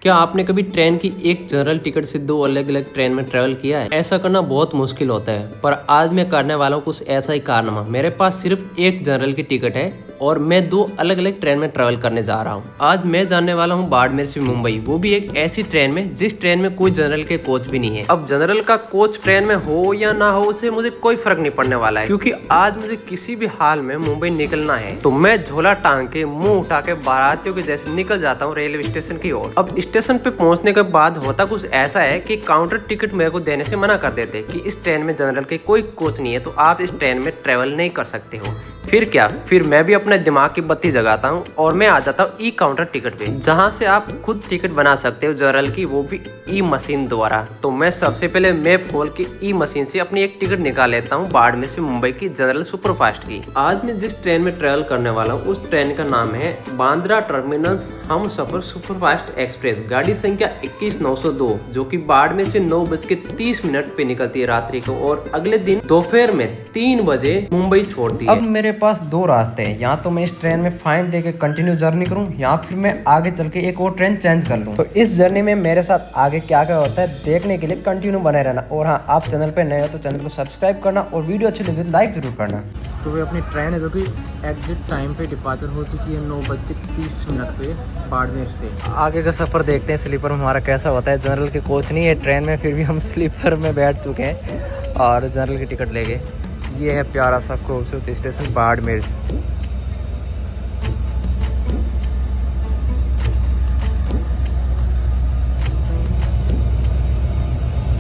क्या आपने कभी ट्रेन की एक जनरल टिकट से दो अलग अलग ट्रेन में ट्रेवल किया है? ऐसा करना बहुत मुश्किल होता है, पर आज मैं करने वाला हूँ कुछ ऐसा ही कारनामा। मेरे पास सिर्फ एक जनरल की टिकट है और मैं दो अलग अलग ट्रेन में ट्रेवल करने जा रहा हूँ। आज मैं जाने वाला हूँ बाड़मेर से मुंबई, वो भी एक ऐसी ट्रेन में जिस ट्रेन में कोई जनरल के कोच भी नहीं है। अब जनरल का कोच ट्रेन में हो या ना हो उसे मुझे कोई फर्क नहीं पड़ने वाला है, क्योंकि आज मुझे किसी भी हाल में मुंबई निकलना है। तो मैं झोला टांग के मुंह उठा के बारातियों के जैसे निकल जाता हूँ रेलवे स्टेशन की ओर। अब स्टेशन पे पहुंचने के बाद होता कुछ ऐसा है कि काउंटर टिकट मेरे को देने से मना कर देते कि इस ट्रेन में जनरल के कोई कोच नहीं है, तो आप इस ट्रेन में ट्रेवल नहीं कर सकते हो। फिर क्या, फिर मैं भी अपने दिमाग की बत्ती जगाता हूँ और मैं आ जाता हूँ ई काउंटर टिकट पे, जहाँ से आप खुद टिकट बना सकते हो जनरल की, वो भी ई मशीन द्वारा। तो मैं सबसे पहले मैप खोल के ई मशीन से अपनी एक टिकट निकाल लेता हूँ बाड़मेर से मुंबई की जनरल सुपरफास्ट की। आज मैं जिस ट्रेन में ट्रेवल करने वाला हूँ उस ट्रेन का नाम है Bandra terminus Humsafar superfast express, गाड़ी संख्या 21902, जो कि बाड़मेर से 9:30 पे निकलती है रात्रि को और अगले दिन दोपहर में 3 बजे मुंबई छोड़ती है। अब मेरे पास दो रास्ते हैं, या तो मैं इस ट्रेन में फाइन दे के कंटिन्यू जर्नी करूं या फिर मैं आगे चल के एक और ट्रेन चेंज कर लूं। तो इस जर्नी में मेरे साथ आगे क्या क्या होता है देखने के लिए कंटिन्यू बने रहना। और हाँ, आप चैनल पे नए हो तो चैनल को सब्सक्राइब करना और वीडियो अच्छी लगी तो लाइक जरूर करना। तो वे अपनी ट्रेन है जो कि एग्जिट टाइम पे डिपार्चर हो चुकी है 9:30 पे बाड़मेर से। आगे का सफ़र देखते हैं स्लीपर में हमारा कैसा होता है। जनरल के कोच नहीं है ट्रेन में, फिर भी हम स्लीपर में बैठ चुके हैं और जनरल की टिकट ले गए। ये है प्यारा सा खूबसूरत स्टेशन बाड़मेर।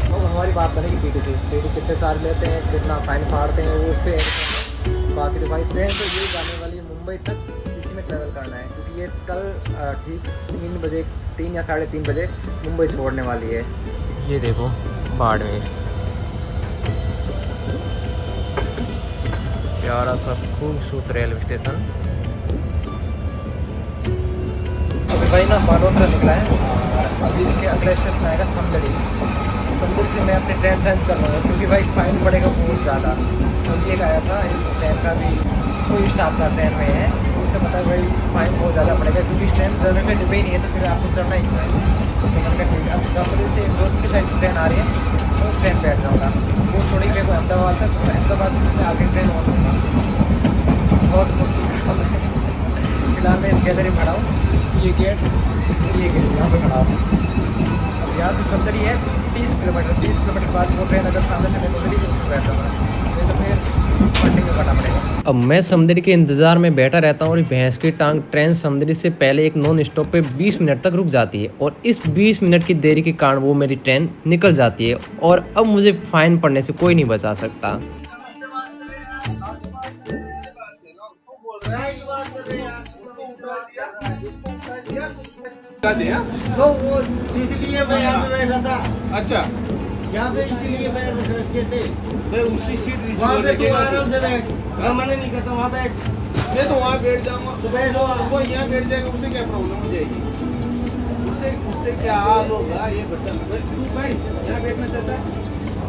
हमारी बात करेंगे टीटी से, टीटी कितने चार्ज लेते हैं, कितना फाइन फाड़ते हैं, वो उस पर बाकी तो भाई ट्रेन तो ये जाने वाली है मुंबई तक, इसी में ट्रैवल करना है, क्योंकि ये कल ठीक 3 बजे 3 या 3:30 बजे मुंबई छोड़ने वाली है। ये देखो बाड़मेर, प्यारा सा खूबसूरत रेलवे स्टेशन। अभी भाई ना बालोतरा निकला है, अभी इसके अगला स्टेशन आएगा समदड़ी। समदड़ी से मैं अपनी ट्रेन चेंज कर लूँगा, क्योंकि भाई फाइन पड़ेगा बहुत ज़्यादा। तो ये आया था इस ट्रेन का भी कोई स्टाफ का ट्रेन में है, तो उससे पता भाई फाइन बहुत ज़्यादा पड़ेगा, क्योंकि इस ट्रेन जरूर में डिब्बे ही नहीं है, तो फिर आपको चढ़ना ही है। तो मैंने कहा ठीक है, अब समदड़ी से जोधपुर की साइड से ट्रेन आ रही है, तो ट्रेन बैठ जाऊँगा। वो थोड़ी मेरे को अहमदाबाद तक, अहमदाबाद से आगे ट्रेन और दूँगा। बहुत मुश्किल काम है। फिलहाल मैं इस गैलरी में खड़ा हूँ, ये गेट यहाँ पे खड़ा हूँ। अब यहाँ से समदड़ी है 30 किलोमीटर बाद वो ट्रेन अगर सामने से मैं तो बैठ जाऊँगा, नहीं तो फिर कंटिन्यू करना पड़ेगा। अब मैं समदड़ी के इंतजार में बैठा रहता हूँ और भैंस की टांग ट्रेन समदड़ी से पहले एक नॉन स्टॉप पे 20 मिनट तक रुक जाती है और इस 20 मिनट की देरी के कारण वो मेरी ट्रेन निकल जाती है और अब मुझे फाइन पड़ने से कोई नहीं बचा सकता। तो वो इसलिए मैं यहाँ पे बैठा था। अच्छा, यहाँ पे इसीलिए मैं रखे थे। मैं उसकी सीट वहाँ पे तू आराम से बैठ, मैं मना नहीं करता, वहाँ बैठ। मैं तो वहाँ बैठ जाऊँगा, तो बैठो। वो यहाँ बैठ जाएगा, उससे क्या प्रॉब्लम हो जाएगी? उससे क्या हाल होगा ये बता। तू भाई यहाँ बैठना चाहता है?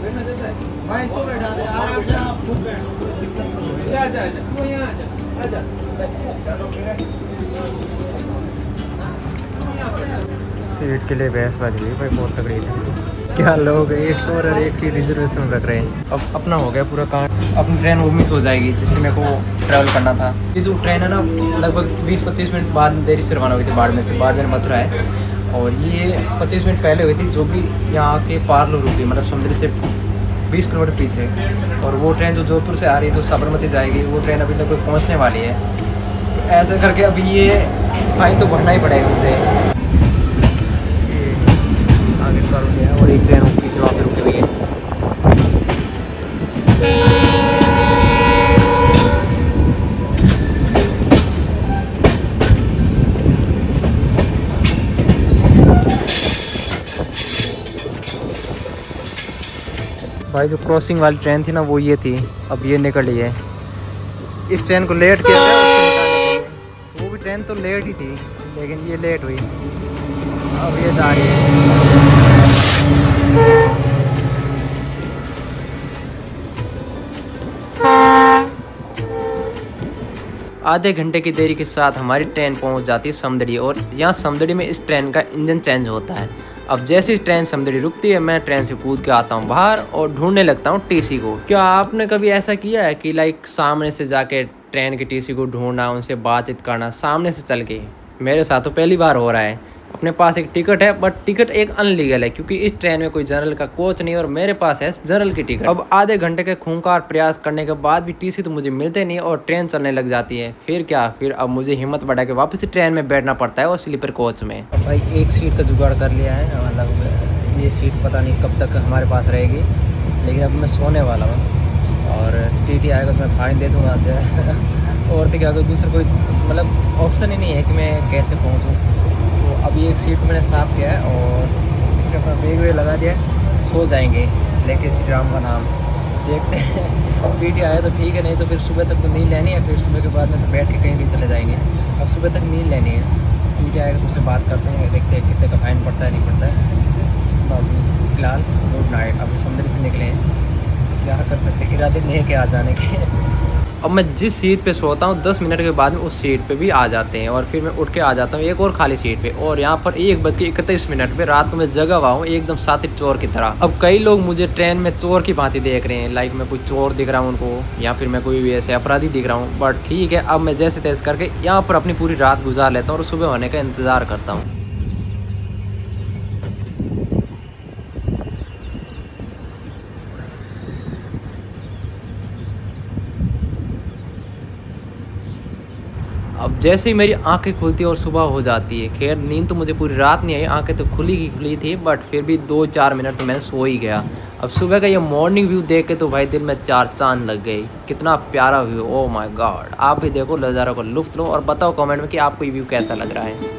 बैठना चाहता है? भाई इसको बैठा दे, आराम से आप खुद बैठो। आजा वो यहाँ आजा। सीट के लिए बहस बाजी हुई भाई, बहुत तगड़ी थी। क्या लोग 100 और 1 सीट रिजर्वेशन रख रहे हैं। अब अपना हो गया पूरा काम, अपनी ट्रेन वो मिस हो जाएगी जिससे मेरे को ट्रैवल करना था। ये जो ट्रेन है ना, लगभग 20-25 मिनट बाद देरी से रवाना हुई थी बाड़मेर से। बाड़मेर मथुरा है और ये 25 मिनट पहले हुई थी, जो भी यहाँ के पार्लो रुकी, मतलब समंदर से 20 किलोमीटर पीछे। और वो ट्रेन जो जोधपुर से आ रही है, जो साबरमती जाएगी, वो ट्रेन अभी तक पहुँचने वाली है। तो ऐसे करके अभी ये फाइन तो भरना ही पड़ेगा मुझे। आगे कर गया और एक ट्रेन पीछे वहाँ पे रुकी हुई है। भाई जो क्रॉसिंग वाली ट्रेन थी ना, वो ये थी, अब ये निकली है। इस ट्रेन को लेट किया था उसको निकालने के लिए। वो भी ट्रेन तो लेट ही थी, लेकिन ये लेट हुई, अब ये जा रही है। आधे घंटे की देरी के साथ हमारी ट्रेन पहुंच जाती है समदड़ी, और यहाँ समदड़ी में इस ट्रेन का इंजन चेंज होता है। अब जैसे ही ट्रेन समदड़ी रुकती है, मैं ट्रेन से कूद के आता हूँ बाहर और ढूंढने लगता हूँ टीसी को। क्या आपने कभी ऐसा किया है कि लाइक सामने से जाके ट्रेन के टीसी को ढूंढना, उनसे बातचीत करना सामने से चल के? मेरे साथ तो पहली बार हो रहा है। अपने पास एक टिकट है, बट टिकट एक अनलीगल है क्योंकि इस ट्रेन में कोई जनरल का कोच नहीं और मेरे पास है जनरल की टिकट। अब आधे घंटे के खूंखार प्रयास करने के बाद भी टीसी तो मुझे मिलते नहीं और ट्रेन चलने लग जाती है। फिर क्या, फिर अब मुझे हिम्मत बढ़ा के वापस ट्रेन में बैठना पड़ता है और स्लीपर कोच में। अब भाई एक सीट का जुगाड़ कर लिया है, मतलब ये सीट पता नहीं कब तक हमारे पास रहेगी, लेकिन अब मैं सोने वाला हूँ और टीटी आएगा तो मैं फाइन दे दूँगा आज। और तो क्या, कोई दूसरा कोई मतलब ऑप्शन ही नहीं है कि मैं कैसे पहुँचूँ। तो अभी एक सीट मैंने साफ़ किया है और इसमें अपना बैग वेग लगा दिया है, सो जाएंगे लेके श्री राम का नाम। देखते हैं टीटी आया तो ठीक है, नहीं तो फिर सुबह तक तो नींद लेनी है, फिर सुबह के बाद में तो बैठ के कहीं भी चले जाएंगे। अब सुबह तक नींद लेनी है, टीटी आएगा तो उससे बात करते हैं, देखते हैं कितने का फाइन पड़ता है नहीं पड़ता है। बाकी फ़िलहाल गुड नाइट। अभी समुद्र से निकले हैं, क्या कर सकते हैं, इरादे नहीं है कि आ जाने के। अब मैं जिस सीट पे सोता हूँ 10 मिनट के बाद में उस सीट पे भी आ जाते हैं और फिर मैं उठ के आ जाता हूँ एक और खाली सीट पे। और यहाँ पर 1:31 पे रात को मैं जगा हुआ हूँ एकदम शातिर चोर की तरह। अब कई लोग मुझे ट्रेन में चोर की भांति देख रहे हैं, लाइक मैं कोई चोर दिख रहा हूँ उनको, या फिर मैं कोई भी ऐसे अपराधी दिख रहा हूँ। बट ठीक है, अब मैं जैसे तैसे करके यहाँ पर अपनी पूरी रात गुजार लेता हूँ और सुबह होने का इंतज़ार करता हूँ। अब जैसे ही मेरी आंखें खुलती और सुबह हो जाती है, खैर नींद तो मुझे पूरी रात नहीं आई, आंखें तो खुली ही खुली थी, बट फिर भी 2-4 मिनट तो मैं सो ही गया। अब सुबह का ये मॉर्निंग व्यू देख के तो भाई दिल में 4 चांद लग गई। कितना प्यारा व्यू, ओ माय गॉड। आप भी देखो, नज़ारा को लुत्फ लो और बताओ कमेंट में कि आपको ये व्यू कैसा लग रहा है।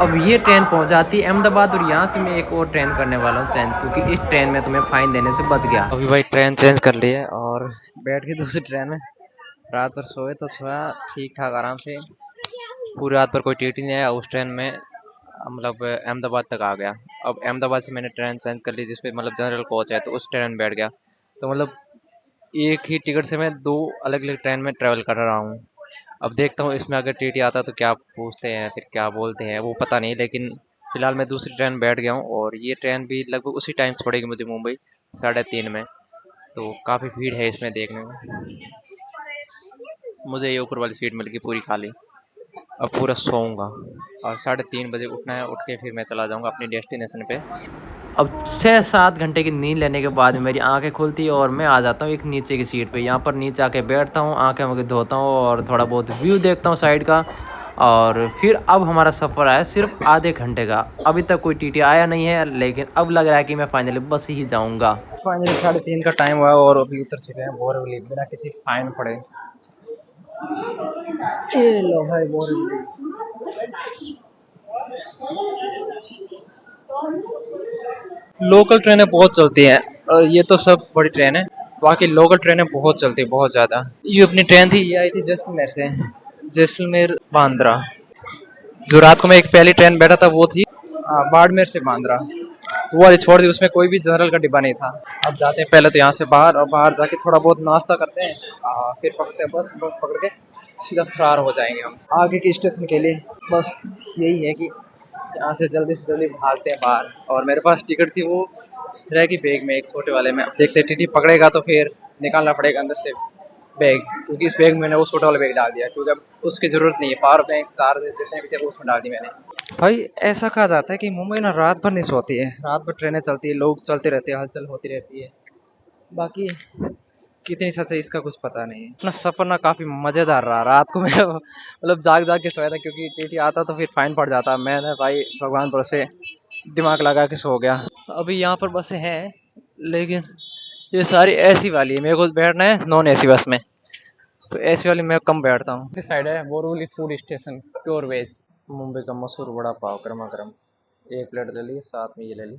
अब ये ट्रेन पहुंच जाती है अहमदाबाद और यहाँ से मैं एक और ट्रेन करने वाला हूँ चेंज, क्योंकि इस ट्रेन में तुम्हें फाइन देने से बच गया। अभी भाई ट्रेन चेंज कर ली है और बैठ के दूसरी ट्रेन में। रात भर सोए तो सोया ठीक ठाक आराम से, पूरी रात पर कोई टीटी नहीं आया। उस ट्रेन में मतलब अहमदाबाद तक आ गया। अब अहमदाबाद से मैंने ट्रेन चेंज कर ली जिसपे मतलब जनरल कोच है, तो उस ट्रेन में बैठ गया। तो मतलब एक ही टिकट से मैं 2 अलग अलग ट्रेन में ट्रैवल कर रहा हूँ। अब देखता हूँ इसमें अगर टीटी आता तो क्या पूछते हैं, फिर क्या बोलते हैं वो पता नहीं, लेकिन फिलहाल मैं दूसरी ट्रेन बैठ गया हूँ और ये ट्रेन भी लगभग उसी टाइम छोड़ेगी मुझे मुंबई 3:30 में। तो काफ़ी भीड़ है इसमें देखने में। मुझे ये ऊपर वाली सीट मिल गई पूरी खाली। अब पूरा सोऊंगा और 3:30 बजे उठना है, उठ के फिर मैं चला जाऊंगा अपनी डेस्टिनेशन पे। अब 6-7 घंटे की नींद लेने के बाद मेरी आंखें खुलती है और मैं आ जाता हूँ एक नीचे की सीट पे। यहाँ पर नीचे आके बैठता हूँ, आंखें मुझे धोता हूँ और थोड़ा बहुत व्यू देखता हूँ साइड का। और फिर अब हमारा सफ़र है सिर्फ आधे घंटे का। अभी तक कोई टीटी आया नहीं है, लेकिन अब लग रहा है कि मैं फाइनली बस ही जाऊँगा। फाइनली 3:30 का टाइम हुआ और अभी उतर चुके हैं बोरीवली बिना किसी फाइन पड़े। ये लो भाई बोरीवली। लोकल ट्रेनें बहुत चलती हैं और ये तो सब बड़ी ट्रेन है, बाकी लोकल ट्रेनें बहुत चलती है, बहुत ज़्यादा। ये अपनी ट्रेन थी, ये आई थी जैसलमेर से, जैसलमेर बांद्रा। जो रात को मैं एक पहली ट्रेन बैठा था वो थी बाड़मेर से बांद्रा। वो वाली छोड़ दी, उसमें कोई भी जनरल का डिब्बा नहीं था। अब जाते हैं पहले तो यहाँ से बाहर, और बाहर जाके थोड़ा बहुत नाश्ता करते हैं, फिर पकड़ते हैं बस पकड़ के सीधा फरार हो जाएंगे हम आगे के स्टेशन के लिए। बस यही है कि यहाँ से जल्दी भागते हैं बाहर। और मेरे पास टिकट थी, वो रह गई बैग में एक छोटे वाले में। देखते टीटी पकड़ेगा तो फिर निकालना पड़ेगा अंदर से बैग, क्योंकि इस बैग में मैंने वो छोटा वाला बैग डाल दिया, क्योंकि अब उसकी ज़रूरत नहीं है। पावर बैंक चार्जर जितने भी थे वो उसमें डाल दी मैंने। भाई ऐसा कहा जाता है कि मुंबई ना रात भर नहीं सोती है, रात भर ट्रेनें चलती है, लोग चलते रहते हैं, हलचल होती रहती है। बाकी कितनी सच है इसका कुछ पता नहीं है। अपना सफ़र ना काफ़ी मज़ेदार रहा। रात को मैं मतलब जाग के सोया था, क्योंकि टीटी आता तो फिर फाइन पड़ जाता। मैंने भाई भगवान भरोसे दिमाग लगा के सो गया। अभी यहाँ पर बसें हैं, लेकिन ये सारी एसी वाली है। मेरे को बैठना है नॉन एसी बस में, तो एसी वाली मैं कम बैठता हूँ। इस साइड है Borivali food station, pure veg. Mumbai का मशहूर वड़ा पाव गर्मा गर्म। 1 प्लेट ले ली, साथ में ये ले ली।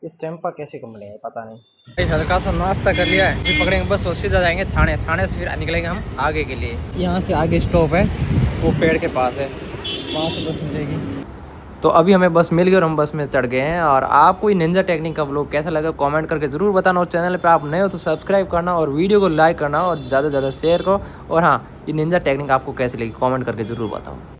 ये चंपा कैसे को मिलेगा पता नहीं। हल्का सा नाश्ता कर लिया है, फिर पकड़ेंगे बस और सीधा जाएंगे थाने। थाने से फिर निकलेंगे हम आगे के लिए। यहाँ से आगे स्टॉप है, वो पेड़ के पास है, वहाँ से बस मिलेगी। तो अभी हमें बस मिल गई और हम बस में चढ़ गए हैं। और आपको ये निंजा टेक्निक का व्लॉग कैसा लगा कमेंट करके ज़रूर बताना। और चैनल पे आप नए हो तो सब्सक्राइब करना और वीडियो को लाइक करना और ज़्यादा से ज़्यादा शेयर करो। और हाँ, ये निंजा टेक्निक आपको कैसी लगी कमेंट करके ज़रूर बताओ।